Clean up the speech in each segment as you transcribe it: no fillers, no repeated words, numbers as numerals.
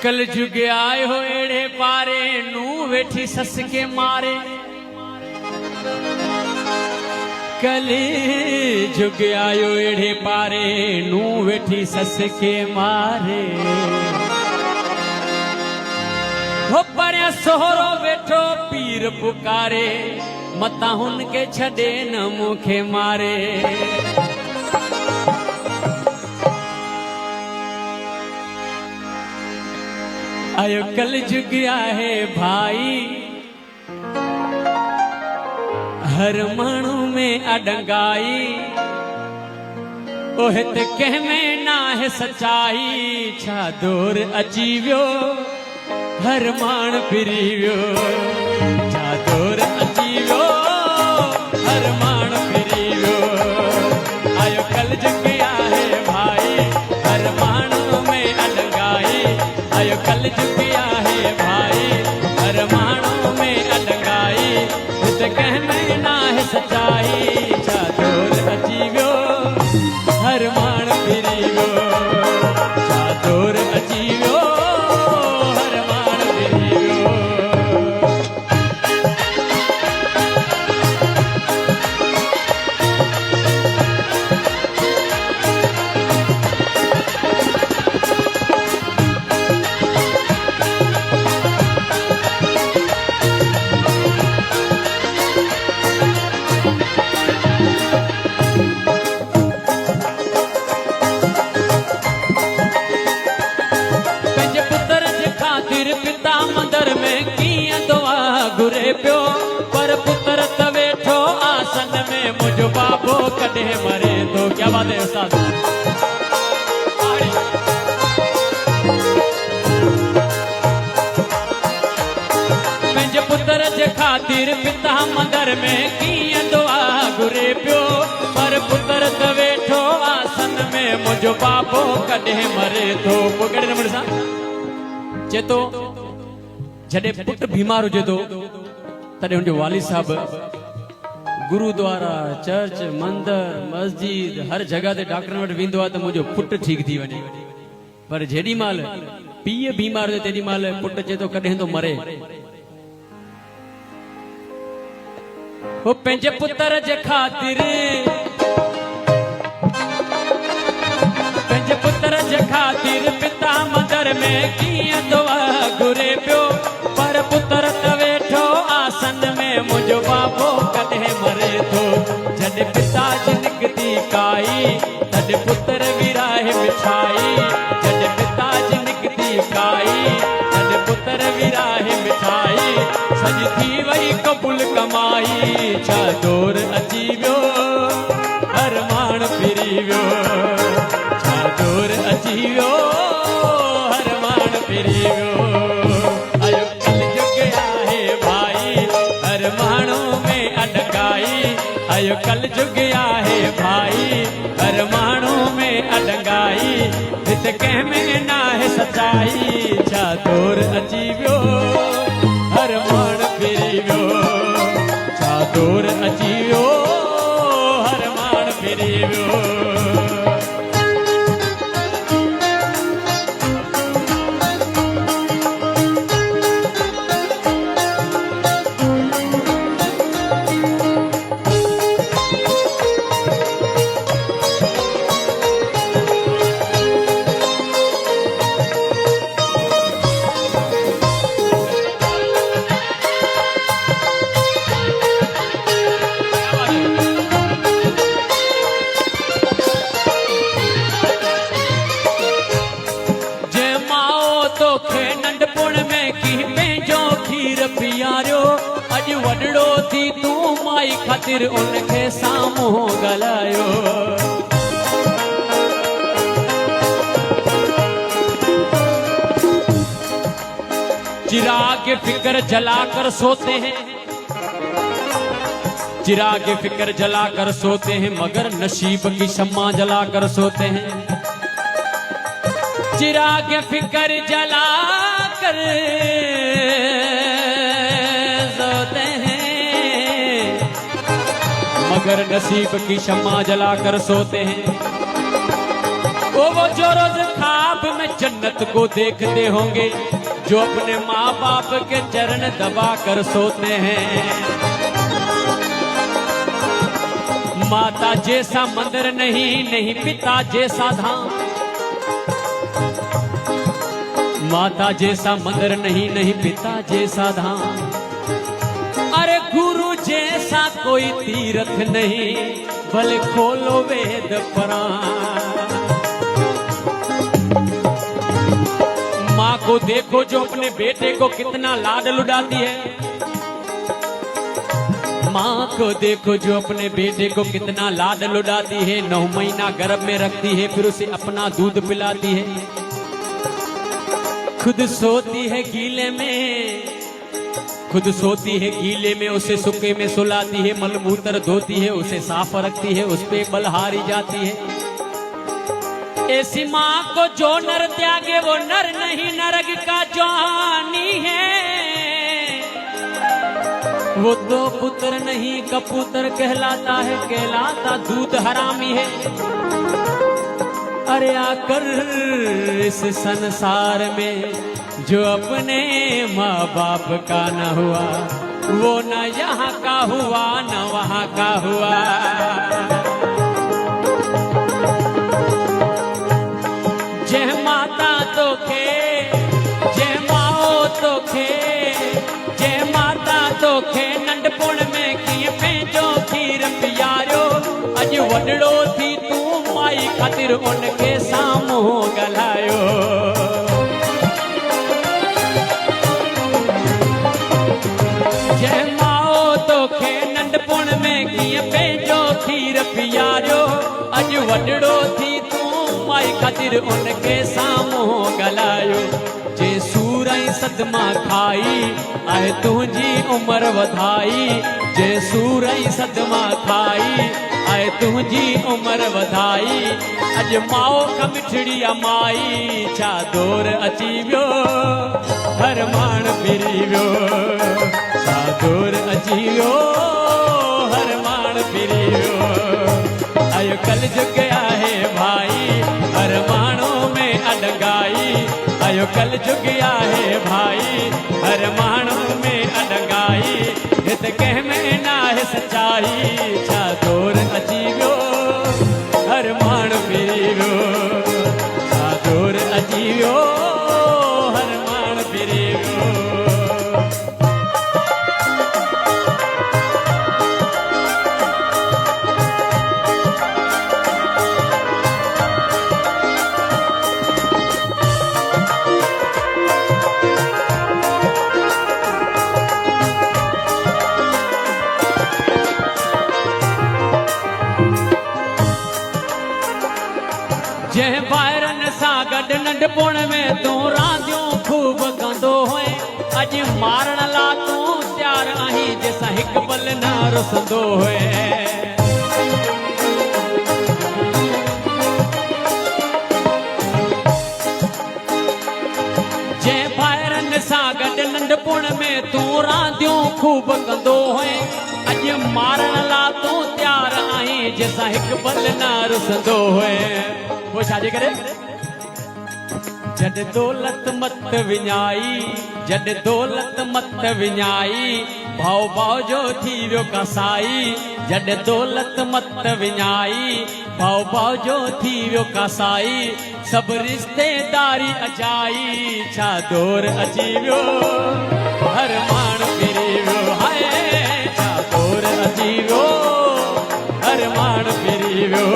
कल जुग आए हो एड़े पारे नू वेठी सस के मारे। कल जुग आयो एड़े पारे नू वेठी सस के मारे। हो पर सोहरो वेठो पीर पुकारे मता हुन के छड़े न मुखे मारे। आयो कल जुग आहे भाई हर मानू में अडंगाई। ओहे ते कह में ना है सच्चाई छा दौर अची वियो हर मान फिरी वियो। छा दौर अची वियो हर मान फिरी वियो। आयो कल जुग आहे भाई हर मानू में अडंगाई। आयो कल जुग आहे भाई हर मानू में अडंगाई। ते कह में ना है सच्चाई छा दौर अची वियो हर मान फिरी वियो। छा दौर अची वियो हर मान फिरी वियो। पिता मंदर में किया दुआ घुरे पियो पर पुत्र तवेठो आसन में मुझो बाबो कॾे मरे तो। क्या बात है उस्ताद। पंहिंजे पुत्र जे खातिर पिता मंदर में किया दुआ घुरे पियो पर पुत्र तवेठो आसन में मुझो बाबो कॾे मरे तो। पोइ नंबर सां चेतो जडे पुट बीमार हुजे तो तडे उनजो वाली साहब गुरुद्वारा चर्च मंदिर मस्जिद हर जगह ते डॉक्टर वटि वेंदो आहे त मुंहिंजो पुट ठीक थी वञे। पर जेॾी महिल पीउ बीमार हुजे तेॾी महिल पुट चए थो कॾहिं तो मरे। हो पंहिंजे पुत्र जे ख़ातिर पंहिंजे पुत्र जे ख़ातिर पिता मंदर में कीअं दुआ घुरे पियो पर पुत्र त वेठो आसन में मुंहिंजो बाबो कॾहिं मरे थो। जॾहिं पिता जी निकती काई तॾहिं पुत्र विराहे मिठाई। जॾहिं पिता जी निकती काई तॾहिं पुत्र विराहे मिठाई। सॼी थी वई क़बूल कमाई छा दौर अची वियो हर माण्हू फिरी वियो। छा दौर अची वियो हर माण्हू फिरी वियो। आयो कल जुग आहे भाई हर माण्हू में अडंगाई। आयो कल जुग आहे भाई हर माण्हू में अडंगाई। हिते कंहिं में ना है सच्चाई छा दौर अची वियो हर माण्हू फिरी वियो। छा दौर अची वियो हर माण्हू फिरी वियो। अॼु वॾड़ो थी तूं माई ख़ातिर उनखे साम्हूं ॻाल्हायो। चिराग फिक्र जला कर सोते हैं चिराग फिक्र जला कर सोते हैं मगर नसीब की शम्मा जला कर सोते हैं। चिराग फिक्र जला कर सोते हैं मगर नसीब की शम्मा जला कर सोते हैं। वो जो रोज ख्वाब में जन्नत को देखते होंगे जो अपने माँ बाप के चरण दबा कर सोते हैं। माता जैसा मंदिर नहीं, नहीं पिता जैसा धाम। माता जैसा मंदिर नहीं, नहीं पिता जैसा धाम। अरे गुरु जैसा कोई तीर्थ नहीं, भले खोलो वेद पुराण। माँ को देखो जो अपने बेटे को कितना लाड लुटाती है। माँ को देखो जो अपने बेटे को कितना लाड लुटाती है। 9 महीना गर्भ में रखती है, फिर उसे अपना दूध पिलाती है। खुद सोती है गीले में, खुद सोती है गीले में, उसे सूखे में सुलाती है। मलमूत्र धोती है, उसे साफ रखती है, उस पे बलहारी जाती है। ऐसी माँ को जो नर त्यागे वो नर नहीं, नरक का जानी है। वो तो पुत्र नहीं कबूतर कहलाता है, कहलाता दूध हरामी है। अरे आकर इस संसार में जो अपने माँ बाप का न हुआ, वो न यहाँ का हुआ न वहाँ का हुआ। जय माता तो खे, जय माओ तो खे, जय माता तो खे। नंढपुण में किए पंहिंजो खीर पियारियो, अज वडड़ो थी तू माई खातिर उनके साम्हूं ॻाल्हायो। जय माओ तोखे नंढपुण में कीअं पंहिंजो खीर पियारियो, अज वडड़ो थी तू माई खातिर उनके साम्हूं ॻाल्हायो। जे सूर ऐं सदमा खाई आहे तुंहिंजी उमिरि वधाई। जे सूर ऐं सदमा खाई आहे तुंहिंजी उमिरि वधाई। अॼु माओ खां मिठड़ी माई, छा दौर अची वियो हर माण फिरी वियो। छा दौर अची वियो हर माण फिरी वियो। आयो कल जुग आहे भाई, हर माण्हू में अडंगाई। आयो कल जुग आहे भाई, हर माण्हू में अडंगाई। हित कंहिं में नाहे सच्चाई, छा दौर अची वियो हर माण्हू फिरी वियो। छा दौर अची वियो हर माण्हू फिरी वियो। जंहिं ॿाहिरनि सां गॾु नंढपुण में तूं रांदियूं खूब कंदो हुए, अॼु मारण ला तूं तयारु आहीं, जंहिंसां हिकु पल न रुसंदो हुए। जंहिं ॿाहिरनि सां गॾु नंढपुण में तूं रांदियूं खूब कंदो हुए, अॼु मारण ला तूं तयारु आहीं, जंहिंसां हिकु पल न रुसंदो हुए। वो छाजे करे? जॾ दौलत मत विञाई, जॾ दौलत मत विञाई, भाउ भाउ जो थी वियो कसाई। जॾ दौलत मत विञाई, भाउ भाउ जो थी वियो कसाई। सभु रिश्तेदारी अजाई, छा दौर अची वियो हर माण्हू फिरी वियो। हाय छा दौर अची वियो हर माण्हू फिरी वियो।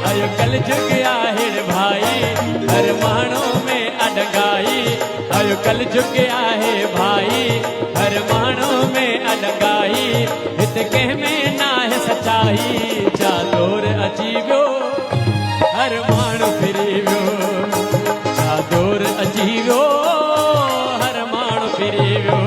आयो कल जुग आहे भाई, हर माण्हू में अडंगाई। आयो कल जुग आहे भाई, हर माण्हू में अडंगाई। हित कंहिं में नाहे सच्चाई, छा दौर अची वियो हर माण्हू फिरी वियो। छा दौर अची वियो हर माण्हू फिरी वियो।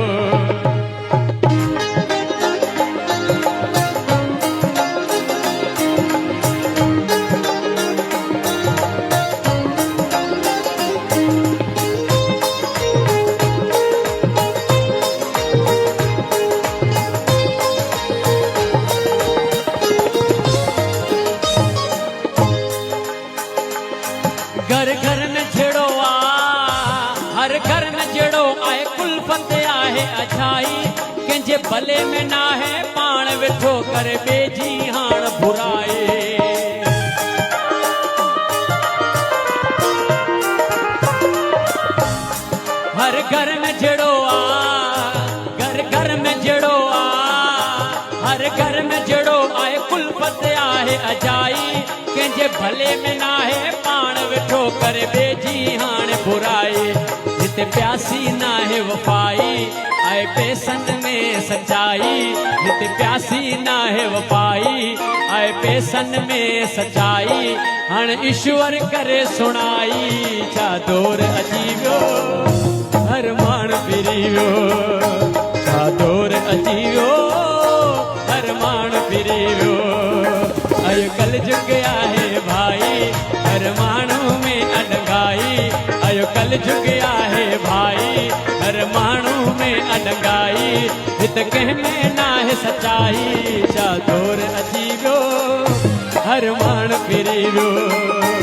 में जहिड़ो आहे हर घर में जहिड़ो आहे कुलफत आहे अछाई कंहिंजे भले में न आहे पाण वेठो करे ॿिए जी हाण बुराए हर घर में जहिड़ो आहे घर घर में जहिड़ो आहे हर घर में जहिड़ो आहे कुलफत आहे अजाई कंहिंजे भले में न आहे पाण वेठो करे ॿिए जी हाणे बुराई जिते प्यासी न आहे वफ़ाई आहे पैसनि में सचाई जिते प्यासी न आहे वफ़ाई आहे पैसनि में सचाई हाणे ईश्वर करे सुणाई छा दौर अची वियो हर माण्हू फिरी वियो छा दौर अची वियो हर माण्हू फिरी वियो अॼुकल्ह जुग आहे भाई हर माण्हू में अडंगाई अॼुकल्ह जुग आहे भाई हर माण्हू में अडंगाई हित कंहिं में न आहे सचाई छा दौर अची वियो हर माण्हू फिरी वियो